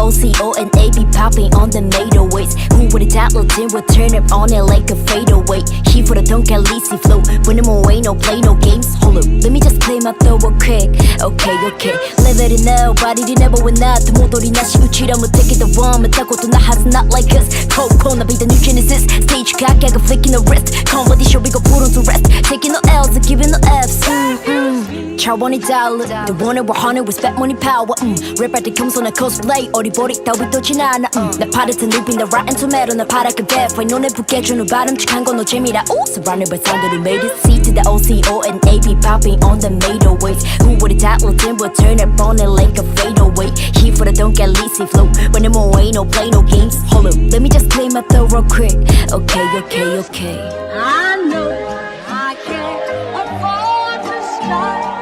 OCO and AB popping on the made-aways. Who would've thought Lil Tim would turn up on it like a fadeaway? He for the don't get lazy flow. When I'm away, no play, no games. Hold up, let me just clear my throat real quick. Okay, live it now. Body never win that. The modori nashi uchira mo take it the one. Met that koto na hazu not like us. Cold, be the new genesis. Stage cock, I got flicking the wrist. Competition, we go put on to rest. Taking no L's and giving no F's. 차원이 달라. The one we're hunting with spent money power. Rip at the comes on a cosplay. 어리버리 따위 떠진 않아. 나 파르트 눕힌 the rotten tomato. 나 파랗게 배포. 눈에 붓게 주는 바람직한 건 너 재미라. Surrounded by sound that we made it. C to the OCO and AB popping on the made-aways. Who would've thought Lil Tim would turn up on it like a fadeaway? He for the don't get lazy flow. When I'm away, no play, no games. Hold up, let me just clear my throat real quick. Okay. I know I can't afford to stop.